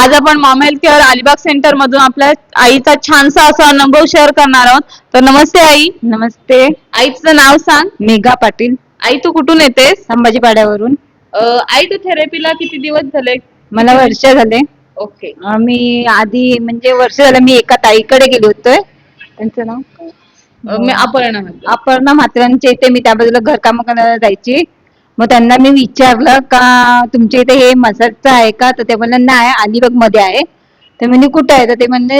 आज आपण Maugham health care Alibag centre मधून आपल्या आईचा छानसा असा अनुभव शेअर करणार आहोत. तर नमस्ते आई. नमस्ते. आईचं नाव सांग. मेघा पाटील, आई तू कुठून येतेस? संभाजीपाड्यावरून. आई तू थेरपीला किती दिवस झाले? मला वर्ष झाले. ओके. मी आधी म्हणजे वर्ष झालं मी एका ताईकडे गेले होते. त्यांचं नाव मी अपर्णा. अपर्णा म्हात्र्यांच्या इथे मी त्या बाजूला घरकाम करायला जायची. मग त्यांना मी विचारलं का तुमच्या इथे हे मसाजचं आहे का, तर ते म्हणले नाही अलिबाग मध्ये आहे. ते म्हणजे कुठे आहे, तर ते म्हणले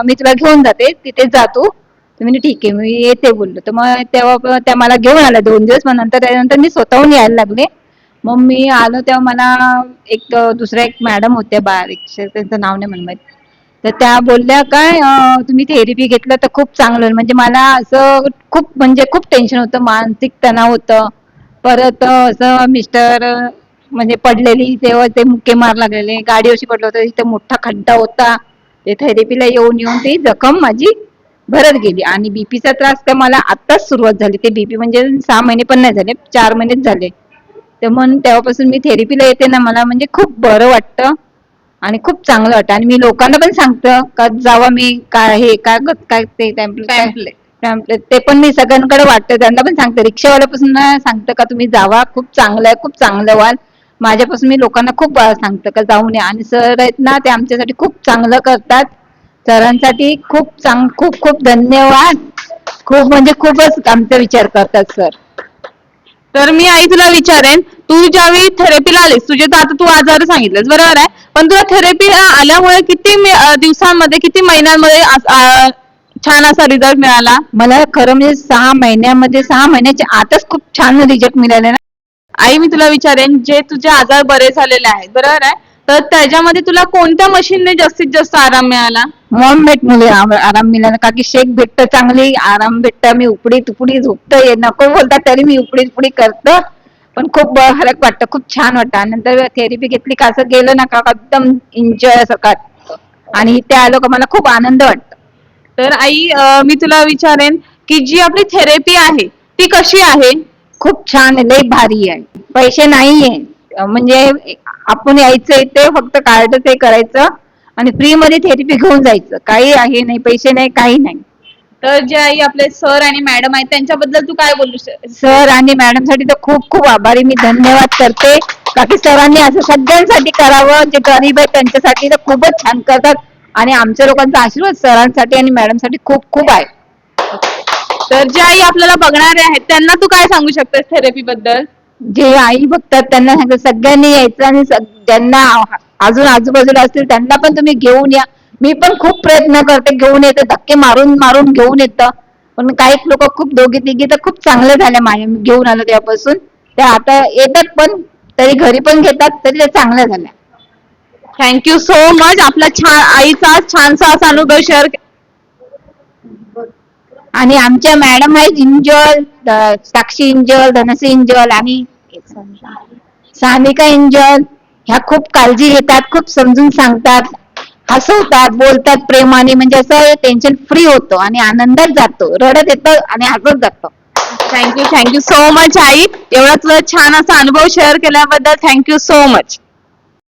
मी तुला घेऊन जाते तिथे जातो. तर म्हणजे ठीक आहे मी येते बोललो. तर मग तेव्हा त्या मला घेऊन आल्या 2 दिवस. मग नंतर त्यानंतर मी स्वतःहून यायला लागले. मग मी आलो तेव्हा मला दुसऱ्या एक मॅडम होत्या बारीक, त्यांचं नाव नाही मला माहित. तर त्या बोलल्या काय तुम्ही थेरपी घेतलं तर खूप चांगलं होईल. म्हणजे मला असं खूप टेन्शन होतं, मानसिक तणाव होतं. परत असं मिस्टर म्हणजे पडलेली तेव्हा ते मुक्के मार लागलेले, गाडीवरशी पडलं होतं, तिथे मोठा खड्डा होता. ते थेरपीला येऊन येऊन ती जखम माझी भरत गेली. आणि बीपीचा त्रास तर मला आत्ताच सुरुवात झाली. ते बीपी म्हणजे 6 महिने पण नाही झाले, 4 महिनेच झाले. तर म्हणून तेव्हापासून मी थेरपीला येते ना, मला म्हणजे खूप बरं वाटतं आणि खूप चांगलं वाटतं. आणि मी लोकांना पण सांगतं का जावा, मी काय हे काय काय ते पॅम्पलेट ते पण मी सगळ्यांकडे वाटतं. त्यांना पण सांगते, रिक्षावाल्यापासून सांगतं का तुम्ही जावा, खूप चांगलं आहे, खूप चांगलं व्हाल. माझ्यापासून मी लोकांना खूप सांगतं का जाऊन या. आणि सर आहेत ना, ते आमच्यासाठी खूप चांगलं करतात. सरांसाठी खूप खूप धन्यवाद. खूप म्हणजे खूपच आमचा विचार करतात सर. तर मी आई तुला विचारेन, तू ज्यावेळी थेरपीला आलीस, तुझे तर आता तू आजार सांगितलेस बरोबर आहे, पण तुला थेरपी आल्यामुळे किती दिवसांमध्ये किती महिन्यांमध्ये छान असा रिझल्ट मिळाला? मला खरं म्हणजे 6 महिन्याच्या आतच खूप छान रिझल्ट मिळाले ना. आई मी तुला विचारेन, जे तुझे आजार बरे झालेले आहेत बरोबर आहे, तर त्याच्यामध्ये तुला कोणत्या मशीनने जास्तीत जास्त आराम मिळाला? मॉम भेट मुले आराम मिळाला, का की शेक भेटतं, चांगली आराम भेटतं. मी उपडी तुपडी झोपतं नको बोलतात तरी मी उपडी तुपडी करतो. पण खूप फरक वाटतं, खूप छान वाटतं. आणि नंतर थेरपी घेतली का असं गेलं ना का एकदम एन्जॉय सकाळ. आणि इथे आलो का मला खूप आनंद वाटतो. तर आई मी तुला विचारेन की जी आपली थेरपी आहे ती कशी आहे? खूप छान आहे, लय भारी आहे. पैसे नाहीये, म्हणजे आपण यायचं इथे फक्त कार्ड ते करायचं आणि फ्री मध्ये थेरपी घेऊन जायचं. काही आहे नाही, पैसे नाही, काही नाही. तर जे आई आपले सर आणि मॅडम आहेत त्यांच्याबद्दल तू काय बोलू सर आणि मॅडम साठी तर खूप खूप आभारी, मी धन्यवाद करते. का की सरांनी असं सगळ्यांसाठी करावं, जे गरीब आहेत त्यांच्यासाठी तर खूपच छान करतात. आणि आमच्या लोकांचा आशीर्वाद सरांसाठी आणि मॅडम साठी खूप खूप आहे. तर जे आई आपल्याला बघणारे आहेत त्यांना तू काय सांगू शकतेस थेरपी बद्दल? जे आई बघतात त्यांना सांगतो सगळ्यांनी यायचं. आणि ज्यांना अजून आजूबाजूला असतील त्यांना पण तुम्ही घेऊन या. मी पण खूप प्रयत्न करते, घेऊन येते, धक्के मारून मारून घेऊन येतं. पण काही लोक खूप दोघी तिघी तर खूप चांगले झाले माझ्या, मी घेऊन आलो तेव्हापासून. त्या आता येतात पण तरी घरी पण घेतात, तरी त्या चांगल्या झाल्या. थँक्यू सो मच आपला छान आईचा छानसा असा अनुभव शेअर. आणि आमच्या मॅडम आहेत इंजल, साक्षी इंजल, धनश्री इंजल आणि सानिका इंजल. ह्या खूप काळजी घेतात, खूप समजून सांगतात, हसवतात, बोलतात प्रेमाने. म्हणजे असं टेन्शन फ्री होतो आणि आनंदात जातो, रडत येतं आणि हसत जातो. थँक्यू सो मच आई, एवढा तुझा छान असा अनुभव शेअर केल्याबद्दल थँक्यू सो मच.